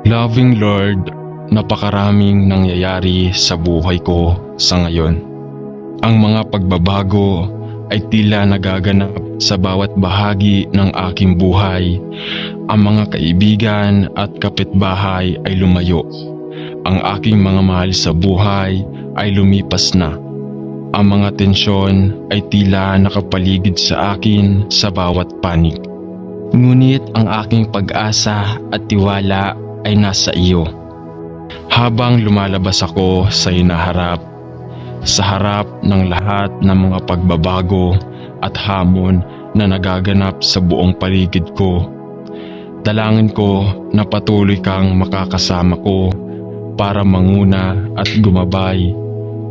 Loving Lord, napakaraming nangyayari sa buhay ko sa ngayon. Ang mga pagbabago ay tila nagaganap sa bawat bahagi ng aking buhay. Ang mga kaibigan at kapitbahay ay lumayo. Ang aking mga mahal sa buhay ay lumipas na. Ang mga tensyon ay tila nakapaligid sa akin sa bawat panig. Ngunit ang aking pag-asa at tiwala ay nasa iyo. Habang lumalabas ako sa hinaharap, sa harap ng lahat ng mga pagbabago at hamon na nagaganap sa buong paligid ko, dalangin ko na patuloy kang makakasama ko para manguna at gumabay,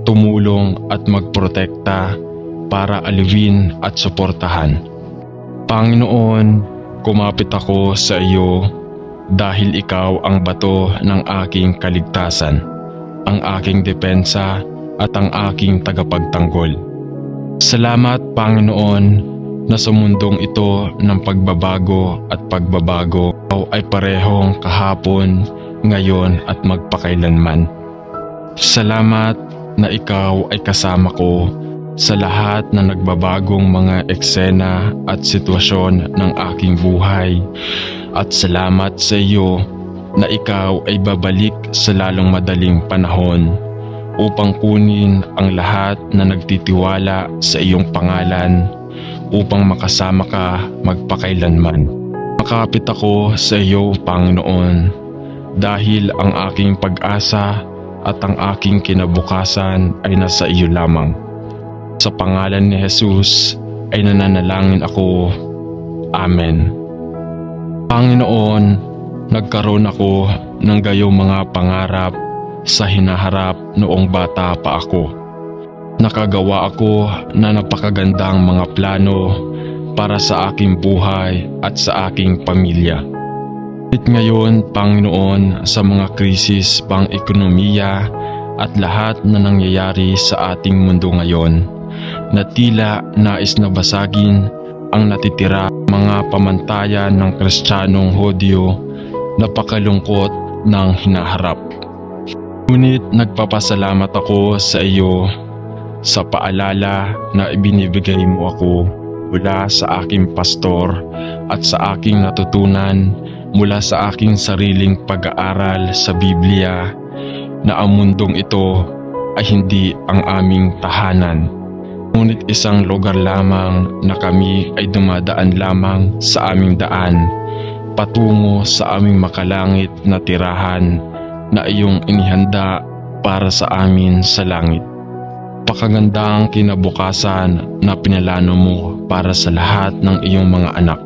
tumulong at magprotekta para aliwin at suportahan. Panginoon, kumapit ako sa iyo dahil ikaw ang bato ng aking kaligtasan, ang aking depensa at ang aking tagapagtanggol. Salamat, Panginoon, na sa mundong ito ng pagbabago at pagbabago, ikaw ay parehong kahapon, ngayon at magpakailanman. Salamat na ikaw ay kasama ko sa lahat na nagbabagong mga eksena at sitwasyon ng aking buhay. At salamat sa iyo na ikaw ay babalik sa lalong madaling panahon upang kunin ang lahat na nagtitiwala sa iyong pangalan upang makasama ka magpakailanman. Makapit ako sa iyo, Panginoon, dahil ang aking pag-asa at ang aking kinabukasan ay nasa iyo lamang. Sa pangalan ni Jesus ay nananalangin ako. Amen. Panginoon, nagkaroon ako ng gayong mga pangarap sa hinaharap noong bata pa ako. Nakagawa ako na napakagandang mga plano para sa aking buhay at sa aking pamilya. At ngayon, Panginoon, sa mga krisis pang ekonomiya at lahat na nangyayari sa ating mundo ngayon, na tila nais na basagin ang natitira mga pamantayan ng Kristiyanong Hudyo, napakalungkot ng hinaharap. Ngunit nagpapasalamat ako sa iyo sa paalala na ibinibigay mo ako mula sa aking pastor at sa aking natutunan mula sa aking sariling pag-aaral sa Biblia na ang mundong ito ay hindi ang aming tahanan. Ngunit isang lugar lamang na kami ay dumadaan lamang sa aming daan patungo sa aming makalangit na tirahan na iyong inihanda para sa amin sa langit. Pakagandang kinabukasan na pinalano mo para sa lahat ng iyong mga anak.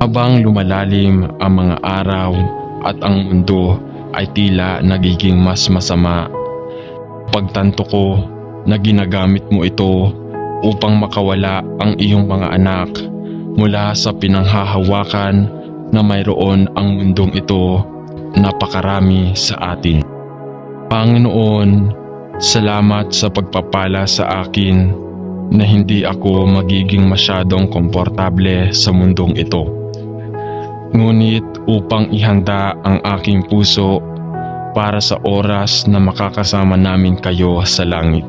Habang lumalalim ang mga araw at ang mundo ay tila nagiging mas masama, pagtanto ko na ginagamit mo ito upang makawala ang iyong mga anak mula sa pinanghahawakan na mayroon ang mundong ito napakarami sa atin. Panginoon, salamat sa pagpapala sa akin na hindi ako magiging masyadong komportable sa mundong ito. Ngunit upang ihanda ang aking puso para sa oras na makakasama namin kayo sa langit.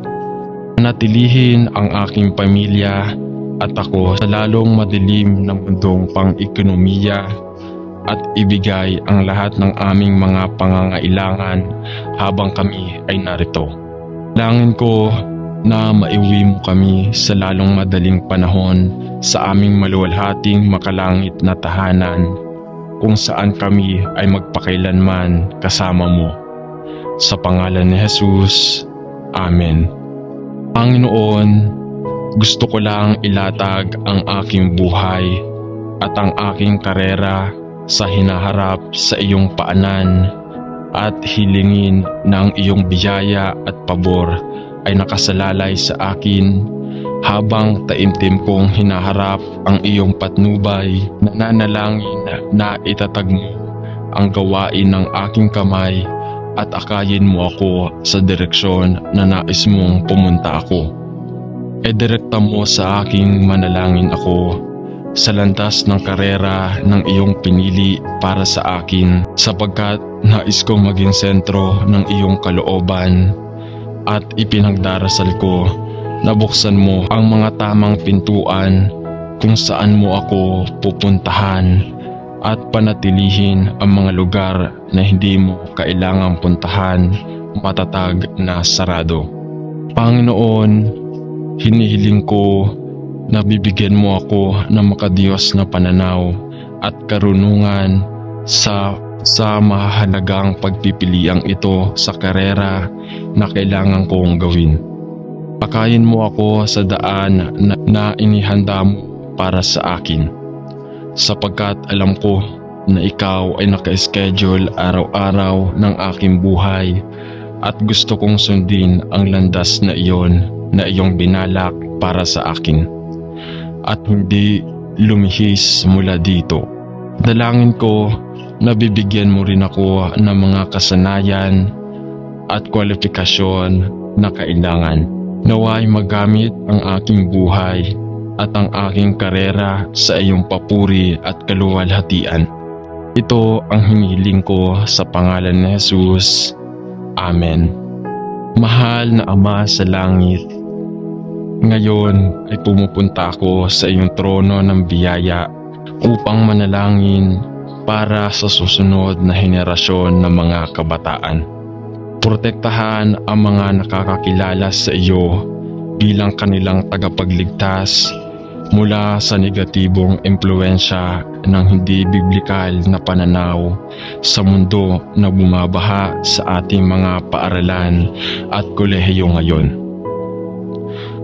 Natilihin ang aking pamilya at ako sa lalong madilim ng mundong pang-ekonomiya at ibigay ang lahat ng aming mga pangangailangan habang kami ay narito. Langin ko na maiuwi mo kami sa lalong madaling panahon sa aming maluwalhating makalangit na tahanan kung saan kami ay magpakailanman kasama mo. Sa pangalan ni Jesus, Amen. Panginoon, gusto ko lang ilatag ang aking buhay at ang aking karera sa hinaharap sa iyong paanan at hilingin ng iyong biyaya at pabor ay nakasalalay sa akin habang taimtim kong hinaharap ang iyong patnubay. Nananalangin na itatag mo ang gawain ng aking kamay at akayin mo ako sa direksyon na nais mong pumunta ako. Direkta mo sa aking manalangin ako sa landas ng karera ng iyong pinili para sa akin, sapagkat nais kong maging sentro ng iyong kalooban, at ipinagdarasal ko na buksan mo ang mga tamang pintuan kung saan mo ako pupuntahan, at panatilihin ang mga lugar na hindi mo kailangang puntahan matatag na sarado. Panginoon, hinihiling ko na bibigyan mo ako ng makadiyos na pananaw at karunungan sa mahahalagang pagpipiliang ito sa karera na kailangan kong gawin. Pakayin mo ako sa daan na inihanda mo para sa akin, sapagkat alam ko na ikaw ay naka-schedule araw-araw ng aking buhay, at gusto kong sundin ang landas na iyon na iyong binalak para sa akin, at hindi lumihis mula dito. Dalangin ko na bibigyan mo rin ako ng mga kasanayan at kwalifikasyon na kailangan. Naway magamit ang aking buhay at ang aking karera sa iyong papuri at kaluwalhatian. Ito ang hinihiling ko sa pangalan ni Jesus. Amen. Mahal na Ama sa langit, ngayon ay pumupunta ako sa iyong trono ng biyaya upang manalangin para sa susunod na henerasyon ng mga kabataan. Protektahan ang mga nakakakilala sa iyo bilang kanilang tagapagligtas mula sa negatibong impluensya ng hindi biblikal na pananaw sa mundo na bumabaha sa ating mga paaralan at kolehiyo ngayon.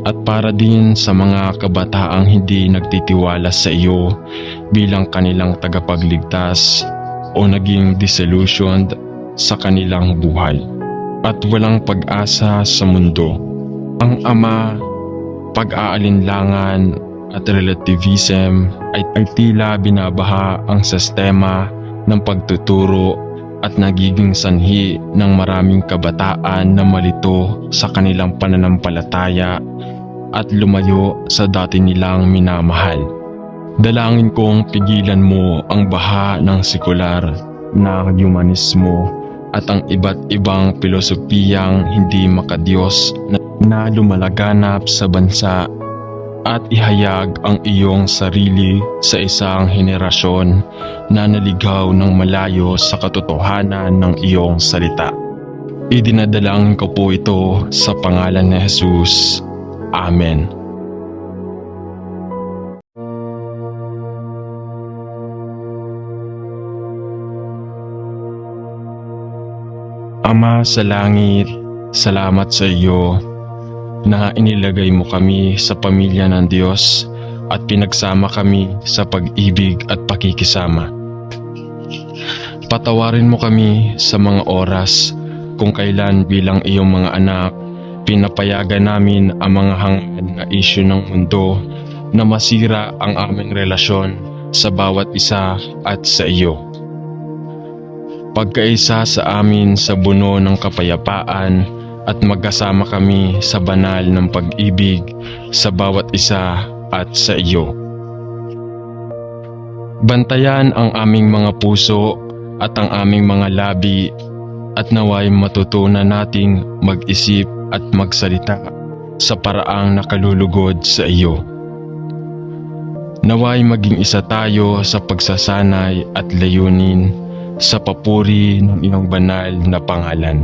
At para din sa mga kabataang hindi nagtitiwala sa iyo bilang kanilang tagapagligtas o naging disillusioned sa kanilang buhay at walang pag-asa sa mundo. Ang Ama, pag-aalinlangan at relativism ay tila binabaha ang sistema ng pagtuturo at nagiging sanhi ng maraming kabataan na malito sa kanilang pananampalataya at lumayo sa dati nilang minamahal. Dalangin kong pigilan mo ang baha ng sekular na humanismo at ang iba't ibang pilosopiyang hindi makadiyos na lumalaganap sa bansa, at ihayag ang iyong sarili sa isang henerasyon na naligaw ng malayo sa katotohanan ng iyong salita. Idinadalangin ko po ito sa pangalan ni Jesus. Amen. Ama sa langit, salamat sa iyo na inilagay mo kami sa pamilya ng Diyos at pinagsama kami sa pag-ibig at pakikisama. Patawarin mo kami sa mga oras kung kailan bilang iyong mga anak pinapayagan namin ang mga hangad na isyu ng mundo na masira ang aming relasyon sa bawat isa at sa iyo. Pagkaisa sa amin sa buno ng kapayapaan at magkasama kami sa banal ng pag-ibig sa bawat isa at sa iyo. Bantayan ang aming mga puso at ang aming mga labi, at naway matutunan nating mag-isip at magsalita sa paraang nakalulugod sa iyo. Naway maging isa tayo sa pagsasanay at layunin sa papuri ng iyong banal na pangalan.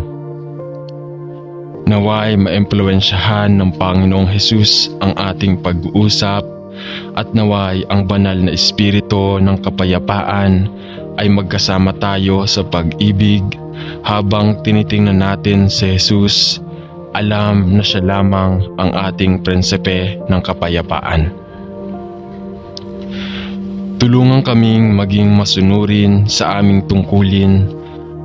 Naway maimpluwensyahan ng Panginoong Hesus ang ating pag-uusap, at naway ang banal na espiritu ng kapayapaan ay magkasama tayo sa pag-ibig habang tinitingnan natin si Jesus. Alam na siya lamang ang ating prinsipe ng kapayapaan. Tulungan kaming maging masunurin sa aming tungkulin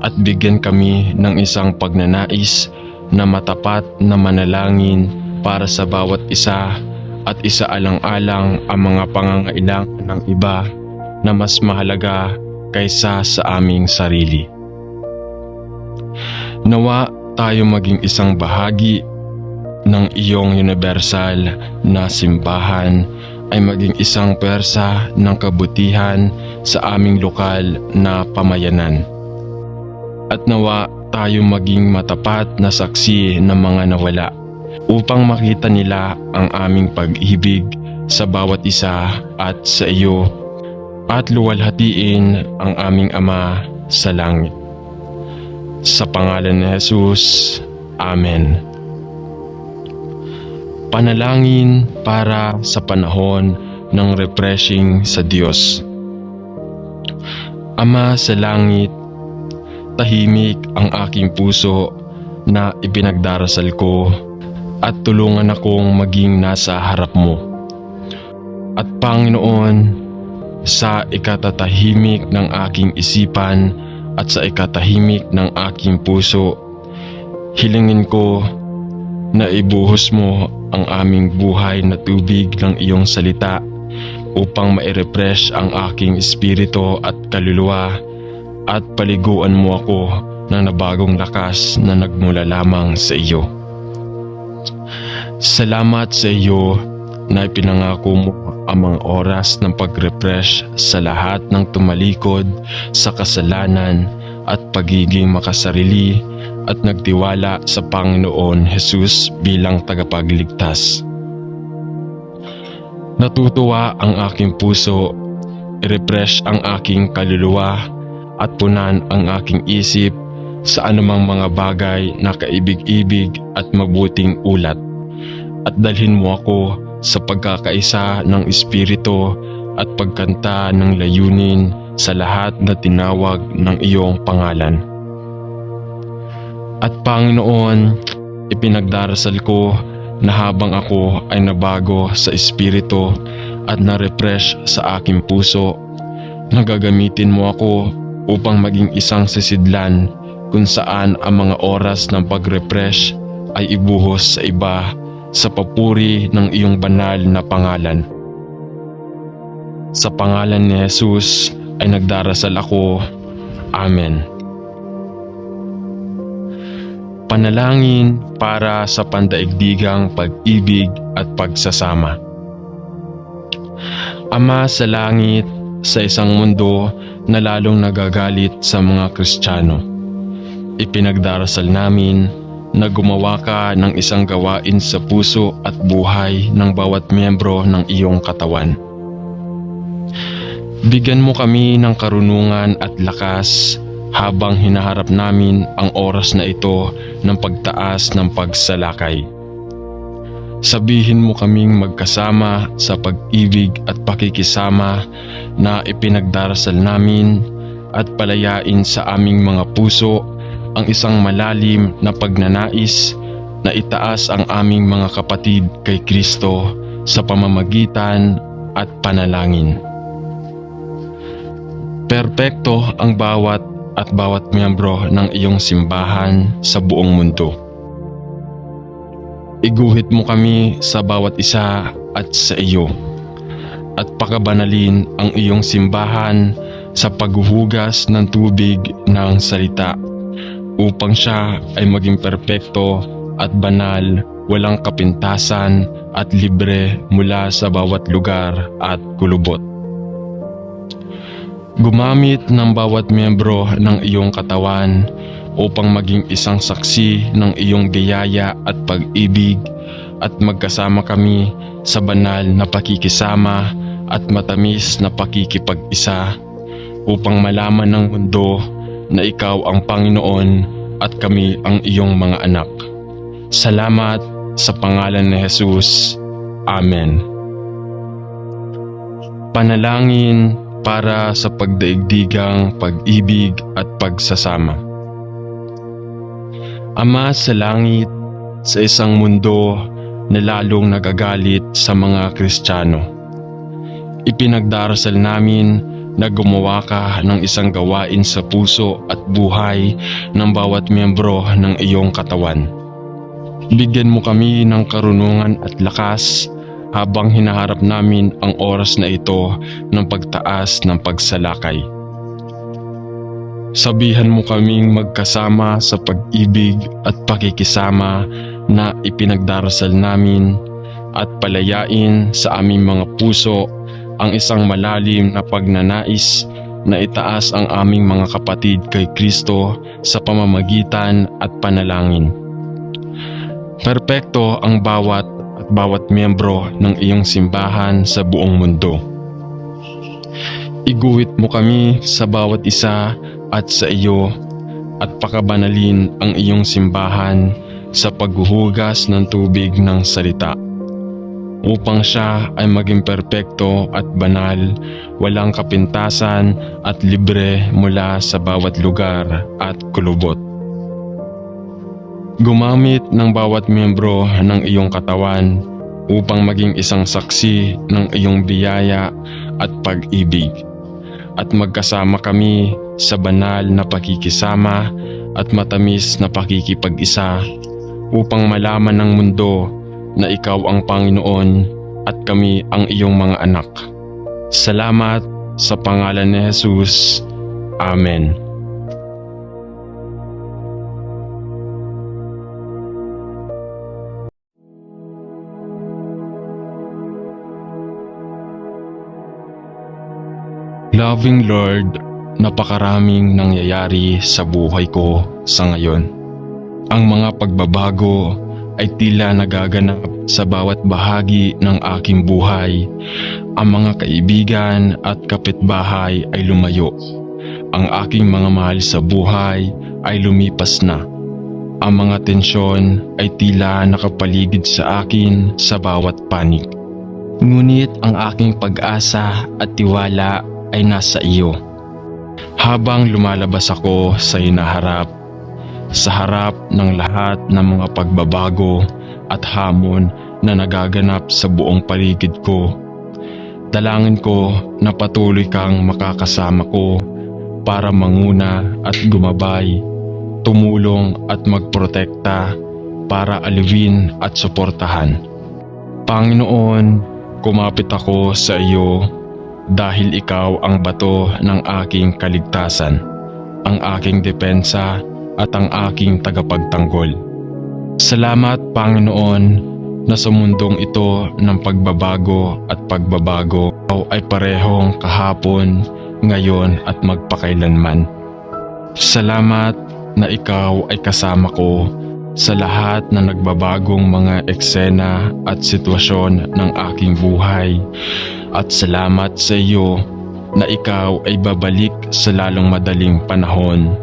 at bigyan kami ng isang pagnanais na matapat na manalangin para sa bawat isa at isaalang-alang ang mga pangangailangan ng iba na mas mahalaga kaysa sa aming sarili. Nawa tayo maging isang bahagi ng iyong universal na simbahan ay maging isang pwersa ng kabutihan sa aming lokal na pamayanan. At nawa tayo maging matapat na saksi ng mga nawala upang makita nila ang aming pag-ibig sa bawat isa at sa iyo, at luwalhatiin ang aming Ama sa langit. Sa pangalan ni Jesus, Amen. Panalangin para sa panahon ng refreshing sa Diyos. Ama sa langit, tahimik ang aking puso na ipinagdarasal ko, at tulungan akong maging nasa harap mo. At Panginoon, sa ikatatahimik ng aking isipan at sa ikatahimik ng aking puso, hilingin ko na ibuhos mo ang aming buhay na tubig ng iyong salita upang ma-refresh ang aking espiritu at kaluluwa, at paliguan mo ako ng nabagong lakas na nagmula lamang sa iyo. Salamat sa iyo na ipinangako mo ang mga oras ng pag-refresh sa lahat ng tumalikod sa kasalanan at pagiging makasarili at nagtiwala sa Panginoon Jesus bilang tagapagligtas. Natutuwa ang aking puso, i-refresh ang aking kaluluwa at punan ang aking isip sa anumang mga bagay na kaibig-ibig at mabuting ulat, at dalhin mo ako sa pagkakaisa ng Espiritu at pagkanta ng layunin sa lahat na tinawag ng iyong pangalan. At Panginoon, ipinagdarasal ko na habang ako ay nabago sa Espiritu at na-refresh sa aking puso, nagagamitin mo ako upang maging isang sisidlan kung saan ang mga oras ng pag-refresh ay ibuhos sa iba sa papuri ng iyong banal na pangalan. Sa pangalan ni Jesus ay nagdarasal ako. Amen. Panalangin para sa pandaigdigang pag-ibig at pagsasama. Ama sa langit, sa isang mundo na lalong nagagalit sa mga Kristiyano, ipinagdarasal namin na gumawa ka ng isang gawain sa puso at buhay ng bawat miyembro ng iyong katawan. Bigyan mo kami ng karunungan at lakas habang hinaharap namin ang oras na ito ng pagtaas ng pagsalakay. Sabihin mo kaming magkasama sa pag-ibig at pakikisama na ipinagdarasal namin, at palayain sa aming mga puso ang isang malalim na pagnanais na itaas ang aming mga kapatid kay Kristo sa pamamagitan at panalangin. Perpekto ang bawat miyembro ng iyong simbahan sa buong mundo. Iguhit mo kami sa bawat isa at sa iyo, at pakabanalin ang iyong simbahan sa paghuhugas ng tubig ng salita, upang siya ay maging perpekto at banal, walang kapintasan at libre mula sa bawat lugar at kulubot. Gumamit ng bawat miyembro ng iyong katawan upang maging isang saksi ng iyong biyaya at pag-ibig, at magkasama kami sa banal na pakikisama at matamis na pakikipag-isa, upang malaman ng mundo na ikaw ang Panginoon at kami ang iyong mga anak. Salamat sa pangalan ni Jesus. Amen. Panalangin para sa pagdaigdigang pag-ibig at pagsasama. Ama sa langit, sa isang mundo na lalong nagagalit sa mga Kristiyano, ipinagdarasal namin na gumawa ka ng isang gawain sa puso at buhay ng bawat miyembro ng iyong katawan. Bigyan mo kami ng karunungan at lakas habang hinaharap namin ang oras na ito ng pagtaas ng pagsalakay. Sabihan mo kaming magkasama sa pag-ibig at pakikisama na ipinagdarasal namin, at palayain sa aming mga puso ang isang malalim na pagnanais na itaas ang aming mga kapatid kay Kristo sa pamamagitan at panalangin. Perpekto ang bawat miyembro ng iyong simbahan sa buong mundo. Iguhit mo kami sa bawat isa at sa iyo at pakabanalin ang iyong simbahan sa paghuhugas ng tubig ng salita, upang siya ay maging perpekto at banal, walang kapintasan at libre mula sa bawat lugar at kulubot. Gumamit ng bawat miyembro ng iyong katawan upang maging isang saksi ng iyong biyaya at pag-ibig, at magkasama kami sa banal na pakikisama at matamis na pakikipag-isa upang malaman ng mundo na ikaw ang Panginoon at kami ang iyong mga anak. Salamat sa pangalan ni Jesus. Amen. Loving Lord, napakaraming nangyayari sa buhay ko sa ngayon. Ang mga pagbabago ay tila nagaganap sa bawat bahagi ng aking buhay. Ang mga kaibigan at kapitbahay ay lumayo. Ang aking mga mahal sa buhay ay lumipas na. Ang mga tensyon ay tila nakapaligid sa akin sa bawat panig. Ngunit ang aking pag-asa at tiwala ay nasa iyo. Habang lumalabas ako sa hinaharap, sa harap ng lahat ng mga pagbabago at hamon na nagaganap sa buong paligid ko, dalangin ko na patuloy kang makakasama ko para manguna at gumabay, tumulong at magprotekta para aliwin at suportahan. Panginoon, kumapit ako sa iyo dahil ikaw ang bato ng aking kaligtasan, ang aking depensa at ang aking tagapagtanggol. Salamat, Panginoon, na sa mundong ito ng pagbabago at pagbabago, ikaw ay parehong kahapon, ngayon at magpakailanman. Salamat na ikaw ay kasama ko sa lahat na nagbabagong mga eksena at sitwasyon ng aking buhay. At salamat sa iyo na ikaw ay babalik sa lalong madaling panahon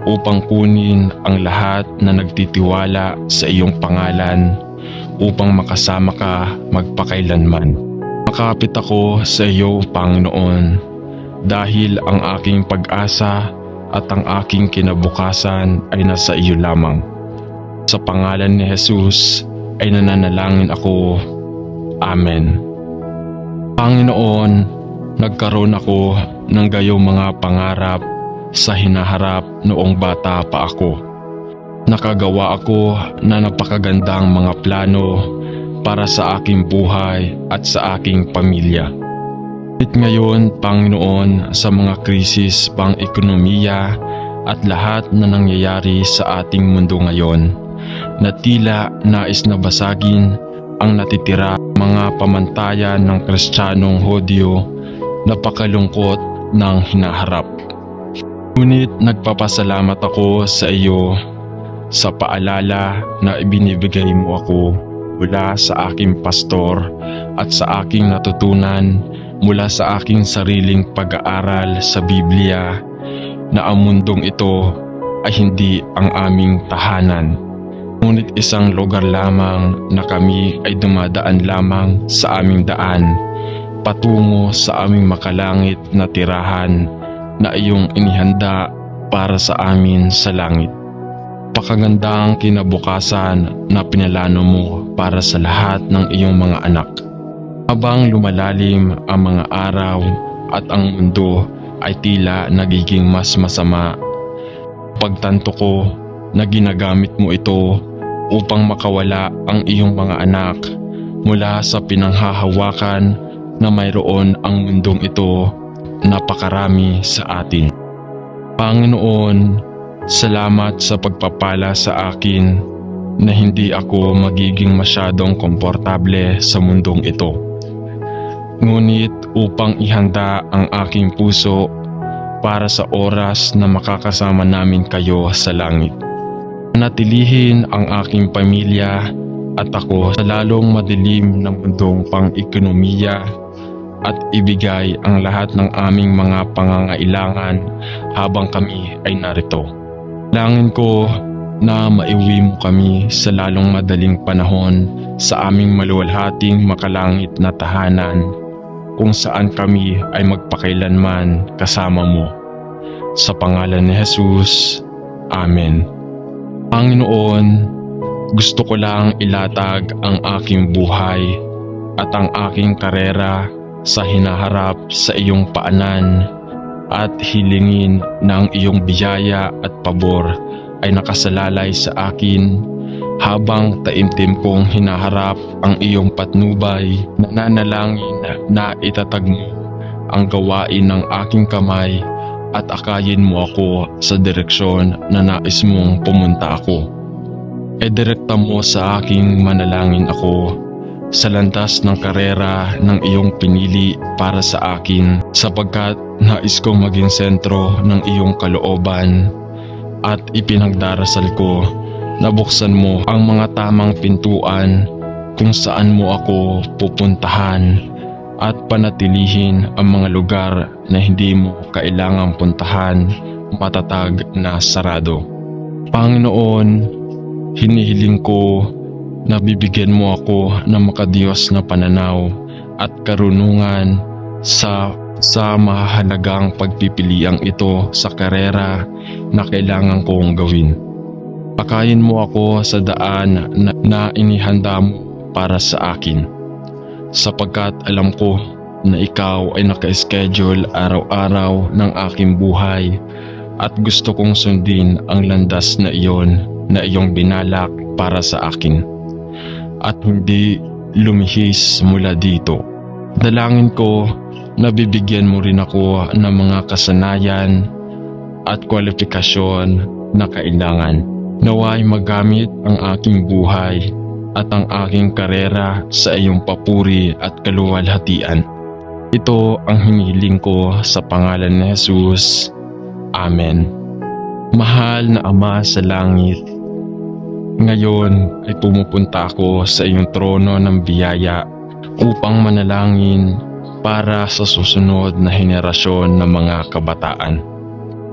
upang kunin ang lahat na nagtitiwala sa iyong pangalan upang makasama ka magpakailanman. Makapit ako sa iyo, Panginoon, dahil ang aking pag-asa at ang aking kinabukasan ay nasa iyo lamang. Sa pangalan ni Jesus ay nananalangin ako. Amen. Panginoon, nagkaroon ako ng gayong mga pangarap sa hinaharap noong bata pa ako. Nakagawa ako na napakagandang mga plano para sa aking buhay at sa aking pamilya. At ngayon, Panginoon, sa mga krisis pang ekonomiya at lahat na nangyayari sa ating mundo ngayon, na tila nais na basagin ang natitira mga pamantayan ng Kristiyanong Hudyo, napakalungkot ng hinaharap. Ngunit nagpapasalamat ako sa iyo sa paalala na ibinibigay mo ako mula sa aking pastor at sa aking natutunan mula sa aking sariling pag-aaral sa Biblia na ang mundong ito ay hindi ang aming tahanan, ngunit isang lugar lamang na kami ay dumadaan lamang sa aming daan patungo sa aming makalangit na tirahan na iyong inihanda para sa amin sa langit. Pakagandang kinabukasan na pinalano mo para sa lahat ng iyong mga anak. Habang lumalalim ang mga araw at ang mundo ay tila nagiging mas masama, pagtanto ko na ginagamit mo ito upang makawala ang iyong mga anak mula sa pinanghahawakan na mayroon ang mundong ito napakarami sa atin. Panginoon, salamat sa pagpapala sa akin na hindi ako magiging masyadong komportable sa mundong ito. Ngunit upang ihanda ang aking puso para sa oras na makakasama namin kayo sa langit. Natilihin ang aking pamilya at ako sa lalong madilim ng mundong pang-ekonomiya at ibigay ang lahat ng aming mga pangangailangan habang kami ay narito. Langin ko na maiuwi mo kami sa lalong madaling panahon sa aming maluwalhating makalangit na tahanan kung saan kami ay magpakailanman kasama mo. Sa pangalan ni Jesus, Amen. Panginoon, gusto ko lang ilatag ang aking buhay at ang aking karera sa hinaharap sa iyong paanan at hilingin na ang iyong biyaya at pabor ay nakasalalay sa akin habang taimtim kong hinaharap ang iyong patnubay. Nananalangin na itatag mo ang gawain ng aking kamay at akayin mo ako sa direksyon na nais mong pumunta ako. Direkta mo sa aking manalangin ako sa landas ng karera ng iyong pinili para sa akin, sapagkat nais kong maging sentro ng iyong kalooban at ipinagdarasal ko na buksan mo ang mga tamang pintuan kung saan mo ako pupuntahan at panatilihin ang mga lugar na hindi mo kailangang puntahan matatag na sarado. Panginoon, hinihiling ko na bibigyan mo ako ng makadiyos na pananaw at karunungan sa mahalagang pagpipiliang ito sa karera na kailangan kong gawin. Pakayin mo ako sa daan na inihanda mo para sa akin, sapagkat alam ko na ikaw ay naka-schedule araw-araw ng aking buhay at gusto kong sundin ang landas na iyon na iyong binalak para sa akin at hindi lumihis mula dito. Dalangin ko na bibigyan mo rin ako ng mga kasanayan at kwalifikasyon na kailangan. Naway magamit ang aking buhay at ang aking karera sa iyong papuri at kaluwalhatian. Ito ang hinihiling ko sa pangalan ni Jesus. Amen. Mahal na Ama sa langit, ngayon ay pumupunta ako sa iyong trono ng biyaya upang manalangin para sa susunod na henerasyon ng mga kabataan.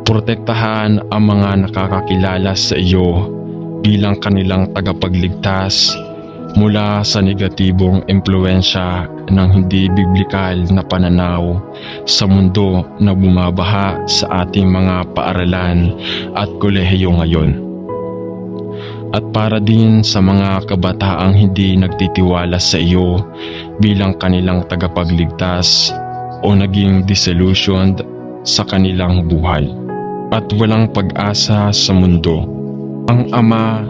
Protektahan ang mga nakakakilala sa iyo bilang kanilang tagapagligtas mula sa negatibong impluensya ng hindi biblikal na pananaw sa mundo na bumabaha sa ating mga paaralan at kolehiyo ngayon. At para din sa mga kabataang hindi nagtitiwala sa iyo bilang kanilang tagapagligtas o naging disillusioned sa kanilang buhay at walang pag-asa sa mundo. Ang Ama,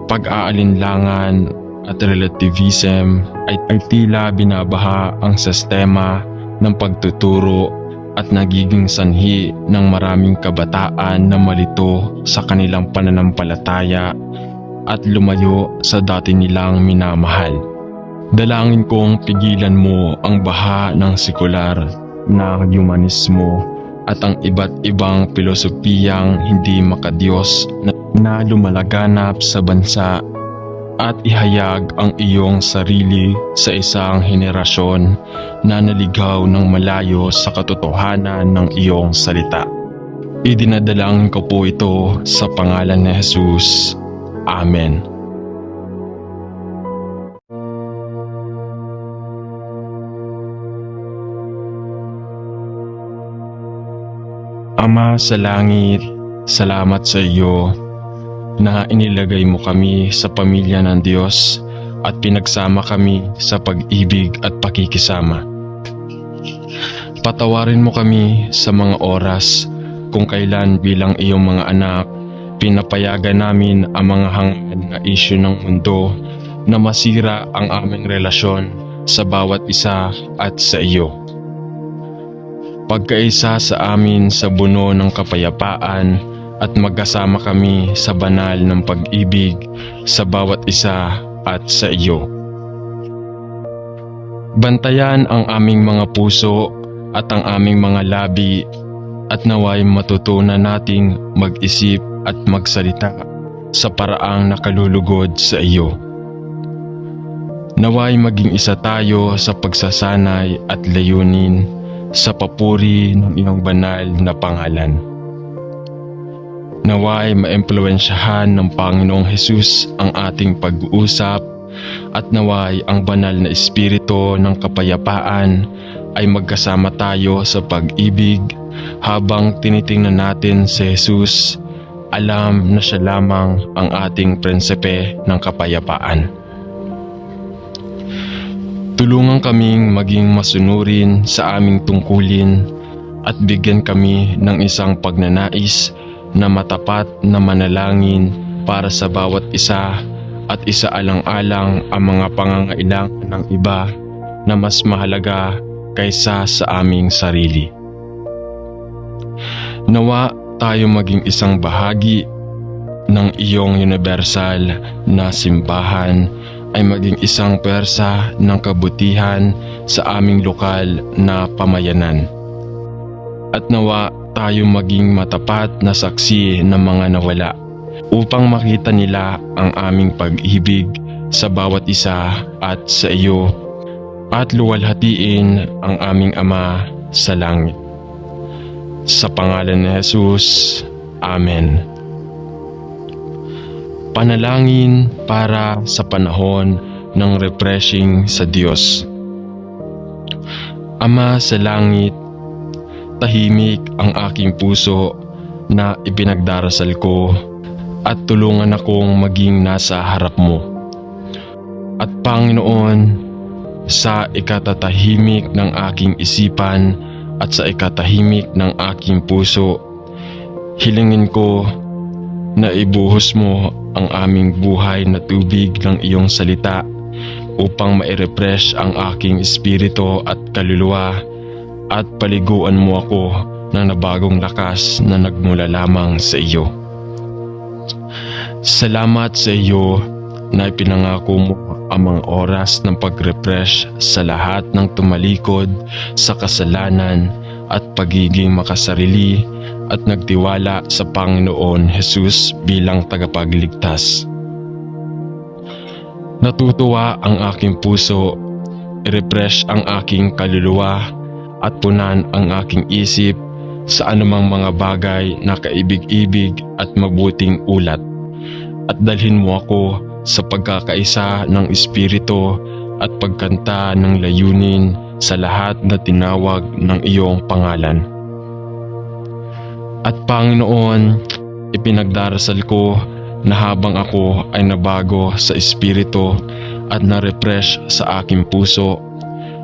pag-aalinlangan at relativism ay tila binabaha ang sistema ng pagtuturo at nagiging sanhi ng maraming kabataan na malito sa kanilang pananampalataya at lumayo sa dati nilang minamahal. Dalangin kong pigilan mo ang baha ng sekular na humanismo at ang iba't ibang pilosopiyang hindi makadiyos na lumalaganap sa bansa at ihayag ang iyong sarili sa isang henerasyon na naligaw ng malayo sa katotohanan ng iyong salita. Idinadalangin ko po ito sa pangalan ni Jesus. Amen. Ama sa langit, salamat sa iyo na inilagay mo kami sa pamilya ng Diyos at pinagsama kami sa pag-ibig at pakikisama. Patawarin mo kami sa mga oras kung kailan bilang iyong mga anak pinapayagan namin ang mga hangad na isyu ng mundo na masira ang aming relasyon sa bawat isa at sa iyo. Pagkaisa sa amin sa buno ng kapayapaan at magkasama kami sa banal ng pag-ibig sa bawat isa at sa iyo. Bantayan ang aming mga puso at ang aming mga labi at naway matutunan nating mag-isip at magsalita sa paraang nakalulugod sa iyo. Naway maging isa tayo sa pagsasanay at layunin sa papuri ng iyong banal na pangalan. Naway maimpluwensyahan ng Panginoong Hesus ang ating pag-uusap at naway ang banal na espiritu ng kapayapaan ay magkasama tayo sa pag-ibig habang tinitingnan natin si Jesus. Alam na siya lamang ang ating prinsipe ng kapayapaan. Tulungan kaming maging masunurin sa aming tungkulin at bigyan kami ng isang pagnanais na matapat na manalangin para sa bawat isa at isaalang-alang ang mga pangangailangan ng iba na mas mahalaga kaysa sa aming sarili. Nawa tayo maging isang bahagi ng iyong universal na simbahan ay maging isang pwersa ng kabutihan sa aming lokal na pamayanan. At nawa tayo maging matapat na saksi ng mga nawala upang makita nila ang aming pag-ibig sa bawat isa at sa iyo at luwalhatiin ang aming Ama sa langit. Sa pangalan ni Jesus, Amen. Panalangin para sa panahon ng refreshing sa Diyos. Ama sa langit, tahimik ang aking puso na ipinagdarasal ko at tulungan akong maging nasa harap mo. At Panginoon, sa ikatatahimik ng aking isipan at sa ikatahimik ng aking puso, hilingin ko na ibuhos mo ang aming buhay na tubig ng iyong salita upang ma-refresh ang aking espiritu at kaluluwa at paliguan mo ako ng nabagong lakas na nagmula lamang sa iyo. Salamat sa iyo na ipinangako mo ang mga oras ng pag-refresh sa lahat ng tumalikod sa kasalanan at pagiging makasarili at nagtiwala sa Panginoon Jesus bilang tagapagligtas. Natutuwa ang aking puso, i-refresh ang aking kaluluwa at punan ang aking isip sa anumang mga bagay na kaibig-ibig at mabuting ulat. At dalhin mo ako sa pagkakaisa ng Espiritu at pagkanta ng layunin sa lahat na tinawag ng iyong pangalan. At Panginoon, ipinagdarasal ko na habang ako ay nabago sa Espiritu at na-refresh sa aking puso,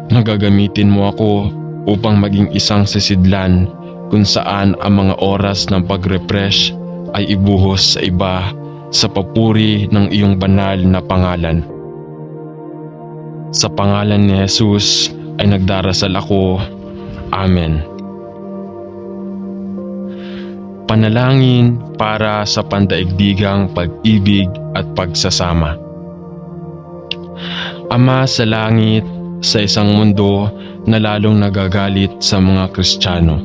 nagagamitin mo ako upang maging isang sisidlan kung saan ang mga oras ng pag-refresh ay ibuhos sa iba sa papuri ng iyong banal na pangalan. Sa pangalan ni Jesus ay nagdarasal ako. Amen. Panalangin para sa pandaigdigang pag-ibig at pagsasama. Ama sa langit, sa isang mundo na lalong nagagalit sa mga Kristiyano,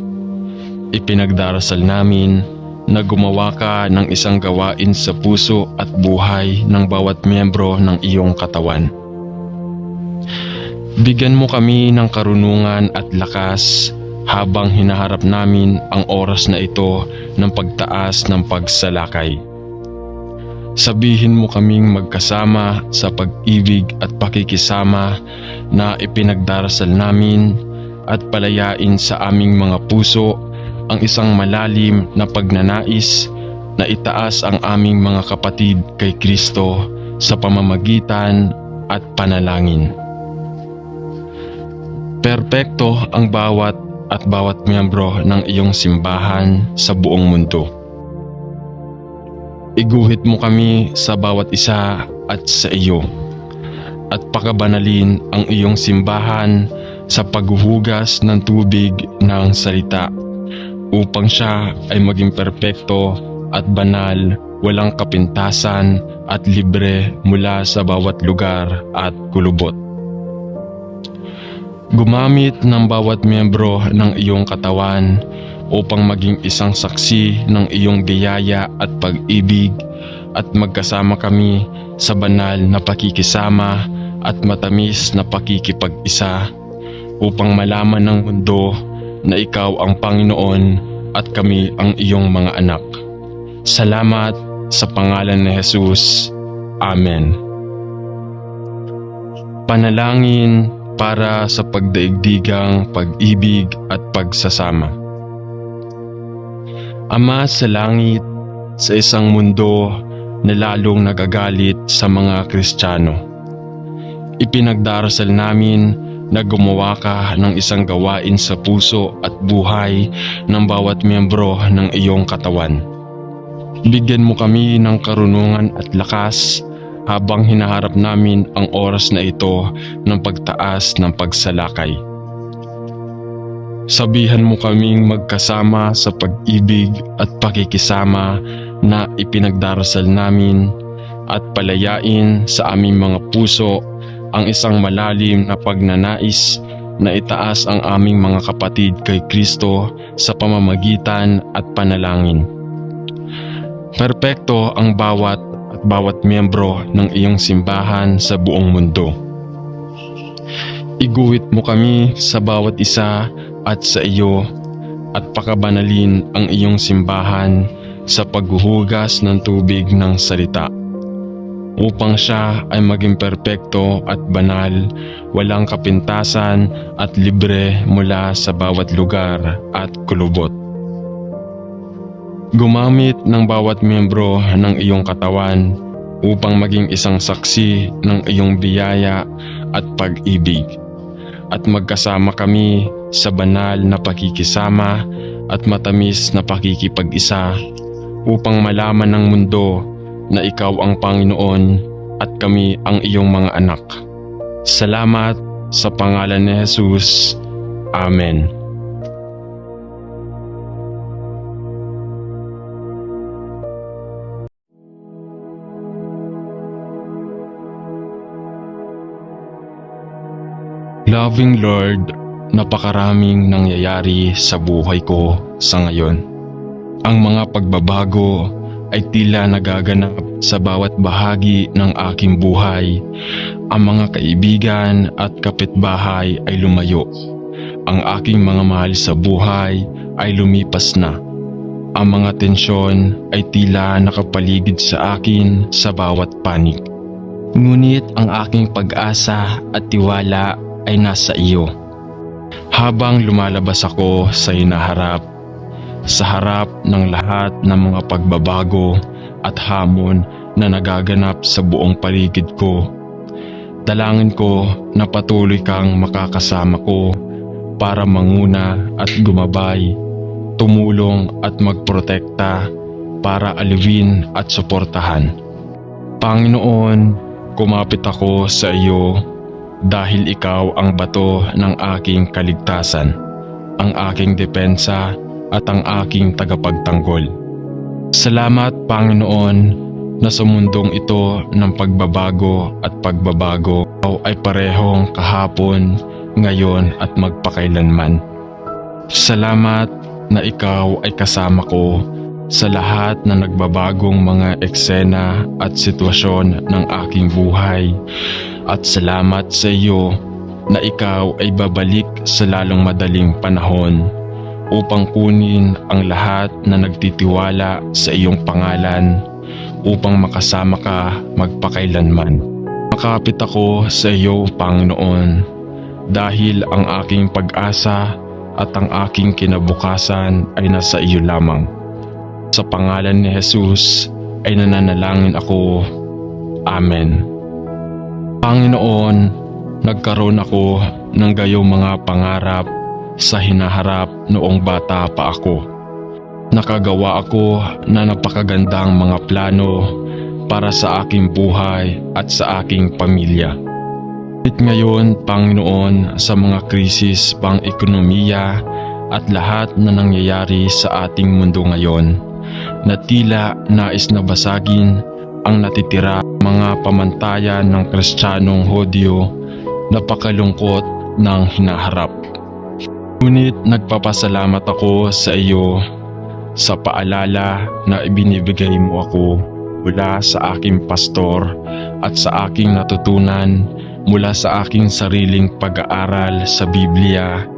ipinagdarasal namin na gumawa ka ng isang gawain sa puso at buhay ng bawat miyembro ng iyong katawan. Bigyan mo kami ng karunungan at lakas habang hinaharap namin ang oras na ito ng pagtaas ng pagsalakay. Sabihin mo kaming magkasama sa pag-ibig at pakikisama na ipinagdarasal namin at palayain sa aming mga puso ang isang malalim na pagnanais na itaas ang aming mga kapatid kay Kristo sa pamamagitan at panalangin. Perpekto ang bawat miyembro ng iyong simbahan sa buong mundo. Iguhit mo kami sa bawat isa at sa iyo, at pakabanalin ang iyong simbahan sa paghuhugas ng tubig ng salita, upang siya ay maging perpekto at banal, walang kapintasan at libre mula sa bawat lugar at kulubot. Gumamit ng bawat miyembro ng iyong katawan upang maging isang saksi ng iyong biyaya at pag-ibig, at magkasama kami sa banal na pakikisama at matamis na pakikipag-isa upang malaman ng mundo na ikaw ang Panginoon at kami ang iyong mga anak. Salamat sa pangalan ni Jesus. Amen. Panalangin para sa pagdaigdigang pag-ibig at pagsasama. Ama sa langit, sa isang mundo na lalong nagagalit sa mga Kristiyano, ipinagdarasal namin na gumawa ka ng isang gawain sa puso at buhay ng bawat miyembro ng iyong katawan. Bigyan mo kami ng karunungan at lakas habang hinaharap namin ang oras na ito ng pagtaas ng pagsalakay. Sabihan mo kaming magkasama sa pag-ibig at pakikisama na ipinagdarasal namin, at palayain sa aming mga puso ang isang malalim na pagnanais na itaas ang aming mga kapatid kay Kristo sa pamamagitan at panalangin. Perpekto ang bawat miyembro ng iyong simbahan sa buong mundo. Iguhit mo kami sa bawat isa at sa iyo, at pakabanalin ang iyong simbahan sa paghuhugas ng tubig ng salita, upang siya ay maging perpekto at banal, walang kapintasan at libre mula sa bawat lugar at kulubot. Gumamit ng bawat miyembro ng iyong katawan upang maging isang saksi ng iyong biyaya at pag-ibig, at magkasama kami sa banal na pakikisama at matamis na pakikipag-isa upang malaman ng mundo na ikaw ang Panginoon at kami ang iyong mga anak. Salamat sa pangalan ni Jesus. Amen. Loving Lord, napakaraming nangyayari sa buhay ko sa ngayon. Ang mga pagbabago ay tila nagaganap sa bawat bahagi ng aking buhay. Ang mga kaibigan at kapitbahay ay lumayo. Ang aking mga mahal sa buhay ay lumipas na. Ang mga tensyon ay tila nakapaligid sa akin sa bawat panig. Ngunit ang aking pag-asa at tiwala ay nasa iyo. Habang lumalabas ako sa hinaharap, sa harap ng lahat ng mga pagbabago at hamon na nagaganap sa buong paligid ko, dalangin ko na patuloy kang makakasama ko para manguna at gumabay, tumulong at magprotekta, para aliwin at suportahan. Panginoon, kumapit ako sa iyo dahil ikaw ang bato ng aking kaligtasan, ang aking depensa at ang aking tagapagtanggol. Salamat, Panginoon, na sa mundong ito ng pagbabago at pagbabago, ikaw ay parehong kahapon, ngayon at magpakailanman. Salamat na ikaw ay kasama ko sa lahat na nagbabagong mga eksena at sitwasyon ng aking buhay. At salamat sa iyo na ikaw ay babalik sa lalong madaling panahon upang kunin ang lahat na nagtitiwala sa iyong pangalan, upang makasama ka magpakailanman. Makapit ako sa iyo, Panginoon, dahil ang aking pag-asa at ang aking kinabukasan ay nasa iyo lamang. Sa pangalan ni Jesus ay nananalangin ako. Amen. Panginoon, nagkaroon ako ng gayong mga pangarap sa hinaharap noong bata pa ako. Nakagawa ako na napakagandang mga plano para sa aking buhay at sa aking pamilya. At ngayon, Panginoon, sa mga krisis pang ekonomiya at lahat na nangyayari sa ating mundo ngayon, na tila nais na basagin ang natitira mga pamantayan ng Kristiyanong Hudyo na pakalungkot ng hinaharap. Ngunit nagpapasalamat ako sa iyo sa paalala na ibinibigay mo ako mula sa aking pastor at sa aking natutunan mula sa aking sariling pag-aaral sa Biblia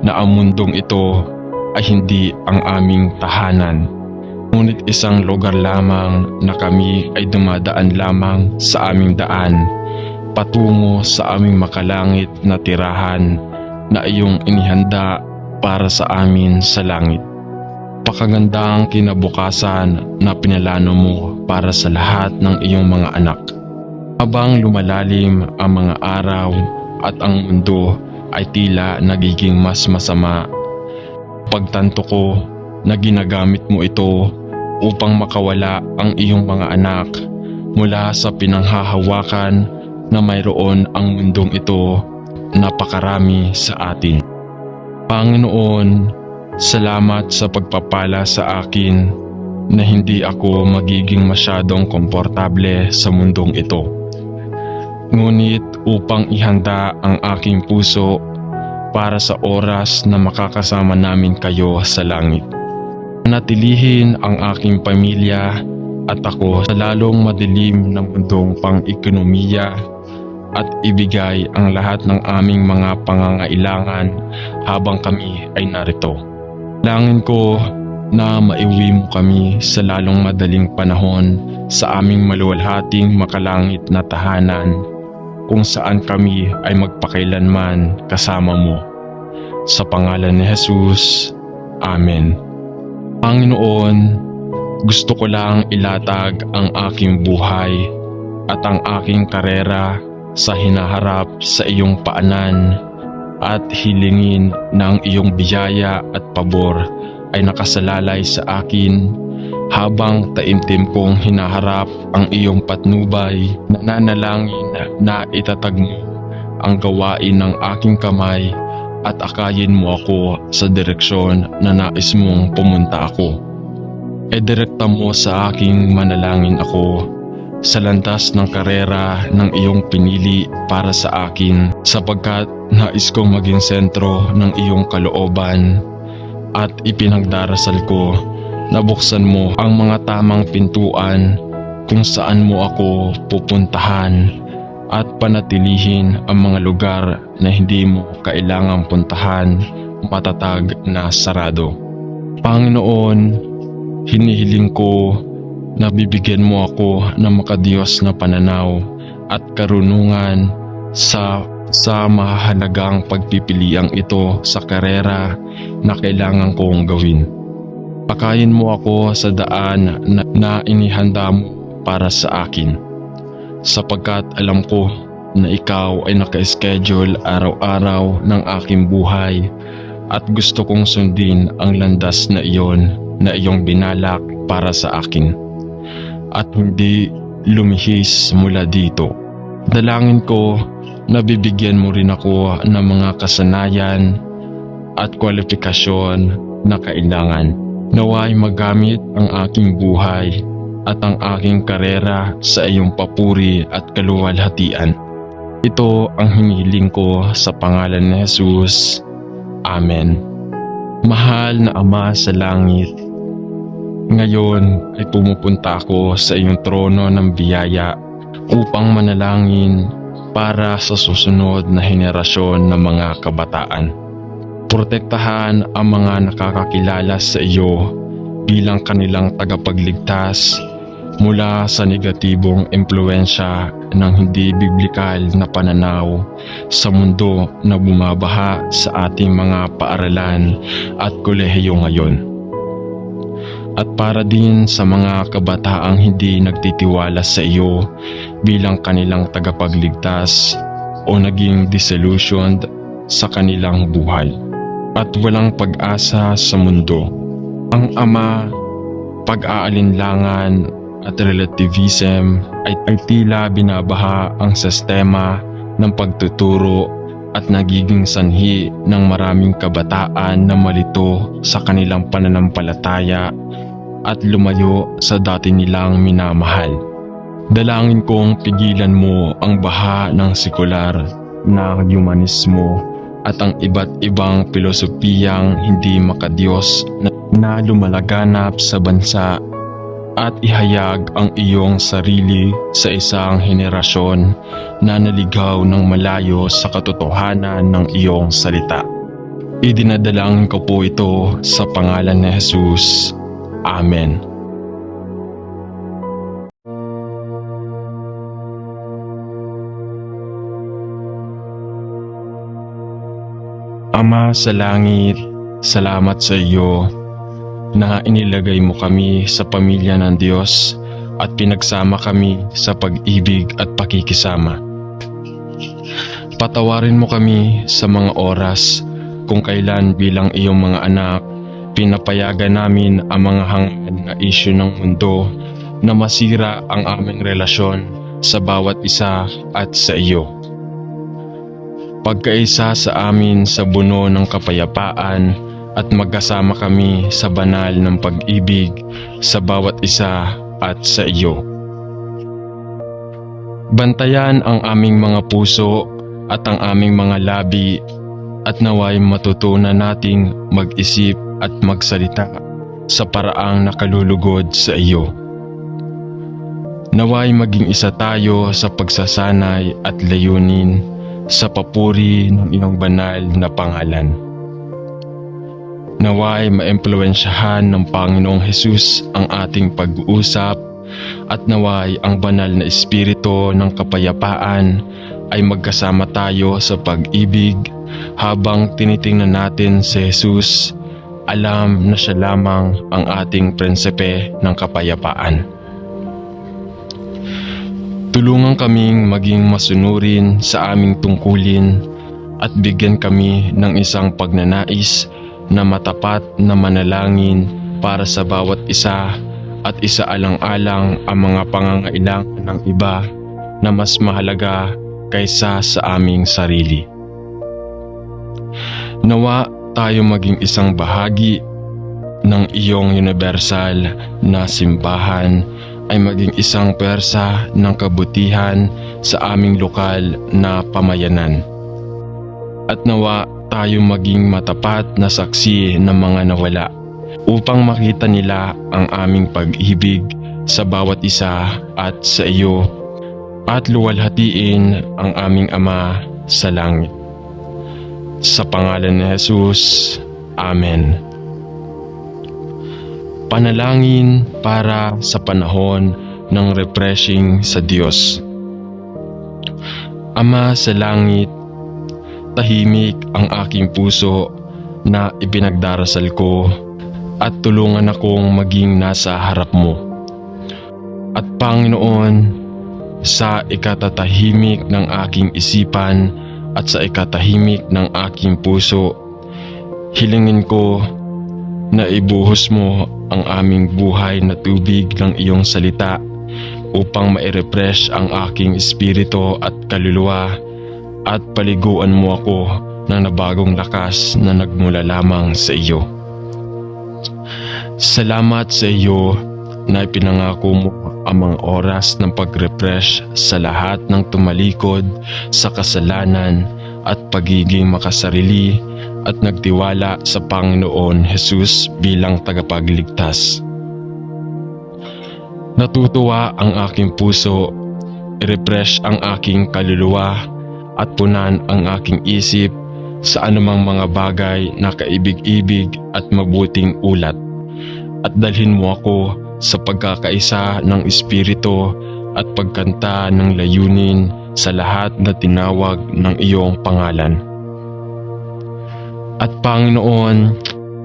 na ang mundong ito ay hindi ang aming tahanan, ngunit isang lugar lamang na kami ay dumadaan lamang sa aming daan patungo sa aming makalangit na tirahan na iyong inihanda para sa amin sa langit. Pakagandang kinabukasan na pinalano mo para sa lahat ng iyong mga anak. Habang lumalalim ang mga araw at ang mundo ay tila nagiging mas masama, pagtanto ko na ginagamit mo ito upang makawala ang iyong mga anak mula sa pinanghahawakan na mayroon ang mundong ito napakarami sa atin. Panginoon, salamat sa pagpapala sa akin na hindi ako magiging masyadong komportable sa mundong ito. Ngunit upang ihanda ang aking puso para sa oras na makakasama namin kayo sa langit. Natilihin ang aking pamilya at ako sa lalong madilim ng mundong pang-ekonomiya at ibigay ang lahat ng aming mga pangangailangan habang kami ay narito. Langin ko na maiuwi mo kami sa lalong madaling panahon sa aming maluwalhating makalangit na tahanan kung saan kami ay magpakailanman kasama mo. Sa pangalan ni Jesus, Amen. Panginoon, gusto ko lang ilatag ang aking buhay at ang aking karera sa hinaharap sa iyong paanan at hilingin na ang iyong biyaya at pabor ay nakasalalay sa akin habang taimtim kong hinaharap ang iyong patnubay. Nananalangin na itatag mo ang gawain ng aking kamay at akayin mo ako sa direksyon na nais mong pumunta ako. Direkta mo sa aking manalangin ako sa landas ng karera ng iyong pinili para sa akin, sapagkat nais kong maging sentro ng iyong kalooban at ipinagdarasal ko na buksan mo ang mga tamang pintuan kung saan mo ako pupuntahan at panatilihin ang mga lugar na hindi mo kailangang puntahan matatag na sarado. Panginoon, hinihiling ko na bibigyan mo ako ng makadiyos na pananaw at karunungan sa mahalagang pagpipiliang ito sa karera na kailangan kong gawin. Pakayin mo ako sa daan na inihanda mo para sa akin, sapagkat alam ko na ikaw ay naka-schedule araw-araw ng aking buhay at gusto kong sundin ang landas na iyon na iyong binalak para sa akin at hindi lumihis mula dito. Dalangin ko na bibigyan mo rin ako ng mga kasanayan at kwalifikasyon na kailangan. Naway magamit ang aking buhay at ang aking karera sa iyong papuri at kaluwalhatian. Ito ang hinihiling ko sa pangalan ni Jesus. Amen. Mahal na Ama sa langit, ngayon ay pumupunta ako sa iyong trono ng biyaya upang manalangin para sa susunod na henerasyon ng mga kabataan. Protektahan ang mga nakakakilala sa iyo bilang kanilang tagapagligtas mula sa negatibong impluensya ng hindi biblikal na pananaw sa mundo na bumabaha sa ating mga paaralan at kolehiyo ngayon. At para din sa mga kabataang hindi nagtitiwala sa iyo bilang kanilang tagapagligtas o naging disillusioned sa kanilang buhay at walang pag-asa sa mundo. Ang Ama, pag-aalinlangan at relativism ay tila binabaha ang sistema ng pagtuturo at nagiging sanhi ng maraming kabataan na malito sa kanilang pananampalataya at lumayo sa dati nilang minamahal. Dalangin kong pigilan mo ang baha ng sekular na humanismo at ang iba't ibang pilosopiyang hindi makadiyos na lumalaganap sa bansa, at ihayag ang iyong sarili sa isang henerasyon na naligaw ng malayo sa katotohanan ng iyong salita. Idinadalangin ko po ito sa pangalan ni Jesus. Amen. Ama sa langit, salamat sa iyo na inilagay mo kami sa pamilya ng Diyos at pinagsama kami sa pag-ibig at pakikisama. Patawarin mo kami sa mga oras kung kailan bilang iyong mga anak pinapayagan namin ang mga hangad na isyu ng mundo na masira ang aming relasyon sa bawat isa at sa iyo. Pagkaisa sa amin sa buno ng kapayapaan at magkasama kami sa banal ng pag-ibig sa bawat isa at sa iyo. Bantayan ang aming mga puso at ang aming mga labi at naway matutunan nating mag-isip at magsalita sa paraang nakalulugod sa iyo. Naway maging isa tayo sa pagsasanay at layunin sa papuri ng iyong banal na pangalan. Naway maimpluwensyahan ng Panginoong Hesus ang ating pag-uusap at naway ang banal na espiritu ng kapayapaan ay magkasama tayo sa pag-ibig habang tinitingnan natin si Jesus, alam na siya lamang ang ating prinsipe ng kapayapaan. Tulungan kaming maging masunurin sa aming tungkulin at bigyan kami ng isang pagnanais na matapat na manalangin para sa bawat isa at isaalang-alang ang mga pangangailangan ng iba na mas mahalaga kaysa sa aming sarili. Nawa tayo maging isang bahagi ng iyong universal na simbahan ay maging isang pwersa ng kabutihan sa aming lokal na pamayanan. At nawa tayo maging matapat na saksi ng mga nawala upang makita nila ang aming pag-ibig sa bawat isa at sa iyo at luwalhatiin ang aming Ama sa langit. Sa pangalan ni Jesus, Amen. Panalangin para sa panahon ng refreshing sa Diyos. Ama sa langit, tahimik ang aking puso na ipinagdarasal ko at tulungan akong maging nasa harap mo. At Panginoon, sa ikatatahimik ng aking isipan at sa ikatahimik ng aking puso, hilingin ko na ibuhos mo ang aming buhay na tubig ng iyong salita upang ma-refresh ang aking espiritu at kaluluwa at paliguan mo ako ng nabagong lakas na nagmula lamang sa iyo. Salamat sa iyo na ipinangako mo ang mga oras ng pag-refresh sa lahat ng tumalikod sa kasalanan at pagiging makasarili at nagtiwala sa Panginoon Jesus bilang tagapagligtas. Natutuwa ang aking puso, i-refresh ang aking kaluluwa at punan ang aking isip sa anumang mga bagay na kaibig-ibig at mabuting ulat. At dalhin mo ako sa pagkakaisa ng Espiritu at pagkanta ng layunin sa lahat na tinawag ng iyong pangalan. At Panginoon,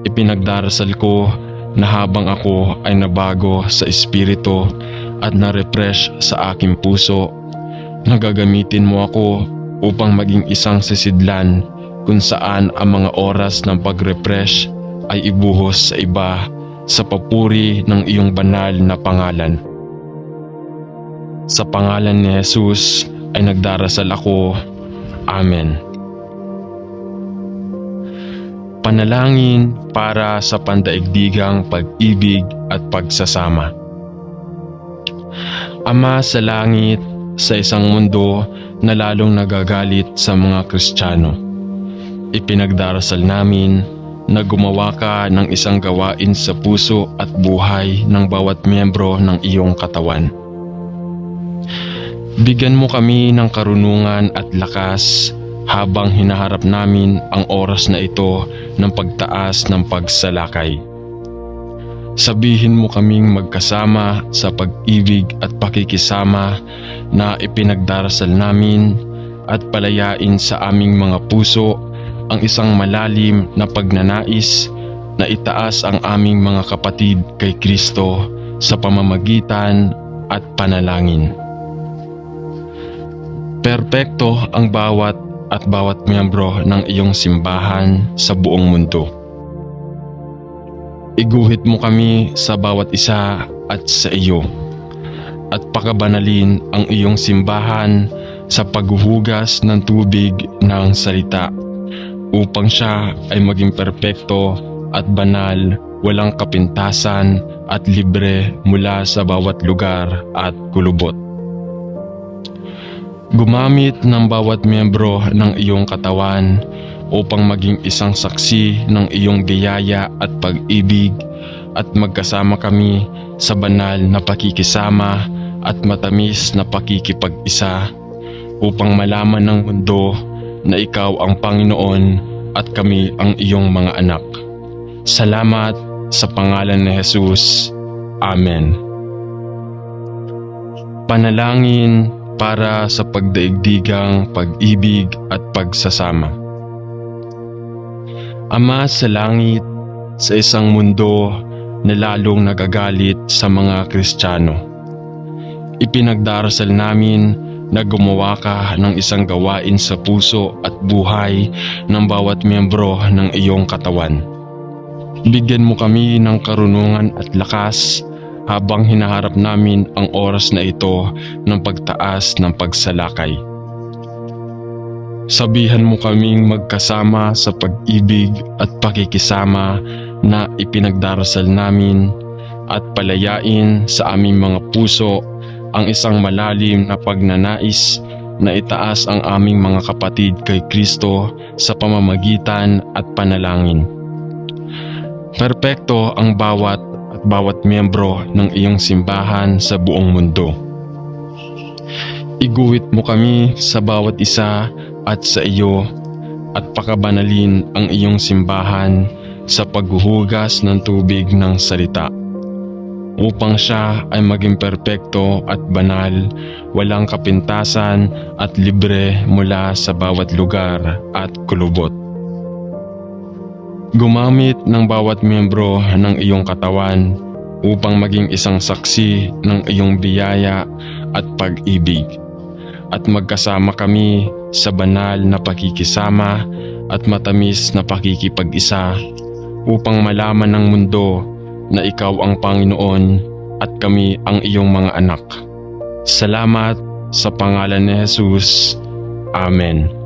ipinagdarasal ko na habang ako ay nabago sa Espiritu at na-refresh sa aking puso, nagagamitin mo ako upang maging isang sisidlan kung saan ang mga oras ng pag-refresh ay ibuhos sa iba sa papuri ng iyong banal na pangalan. Sa pangalan ni Jesus ay nagdarasal ako. Amen. Panalangin para sa pandaigdigang pag-ibig at pagsasama. Ama sa langit, sa isang mundo na lalong nagagalit sa mga Kristiyano, ipinagdarasal namin na gumawa ka ng isang gawain sa puso at buhay ng bawat miyembro ng iyong katawan. Bigyan mo kami ng karunungan at lakas habang hinaharap namin ang oras na ito ng pagtaas ng pagsalakay. Sabihin mo kaming magkasama sa pag-ibig at pakikisama na ipinagdarasal namin at palayain sa aming mga puso ang isang malalim na pagnanais na itaas ang aming mga kapatid kay Kristo sa pamamagitan at panalangin. Perpekto ang bawat miyembro ng iyong simbahan sa buong mundo. Iguhit mo kami sa bawat isa at sa iyo, at pakabanalin ang iyong simbahan sa paghuhugas ng tubig ng salita, upang siya ay maging perpekto at banal, walang kapintasan at libre mula sa bawat lugar at kulubot. Gumamit ng bawat miyembro ng iyong katawan upang maging isang saksi ng iyong biyaya at pag-ibig, at magkasama kami sa banal na pakikisama at matamis na pakikipag-isa upang malaman ng mundo na ikaw ang Panginoon at kami ang iyong mga anak. Salamat sa pangalan ni Jesus. Amen. Panalangin para sa pagdaigdigang pag-ibig at pagsasama. Ama sa langit, sa isang mundo na lalong nagagalit sa mga Kristiyano, ipinagdarasal namin na gumawa ka ng isang gawain sa puso at buhay ng bawat miyembro ng iyong katawan. Bigyan mo kami ng karunungan at lakas habang hinaharap namin ang oras na ito ng pagtaas ng pagsalakay. Sabihan mo kaming magkasama sa pag-ibig at pakikisama na ipinagdarasal namin, at palayain sa aming mga puso ang isang malalim na pagnanais na itaas ang aming mga kapatid kay Kristo sa pamamagitan at panalangin. Perpekto ang bawat miyembro ng iyong simbahan sa buong mundo. Iguhit mo kami sa bawat isa at sa iyo, at pakabanalin ang iyong simbahan sa paghuhugas ng tubig ng salita, upang siya ay maging perpekto at banal, walang kapintasan at libre mula sa bawat lugar at kulubot. Gumamit ng bawat miyembro ng iyong katawan upang maging isang saksi ng iyong biyaya at pag-ibig, at magkasama kami sa banal na pakikisama at matamis na pakikipag-isa upang malaman ng mundo na ikaw ang Panginoon at kami ang iyong mga anak. Salamat sa pangalan ni Jesus. Amen.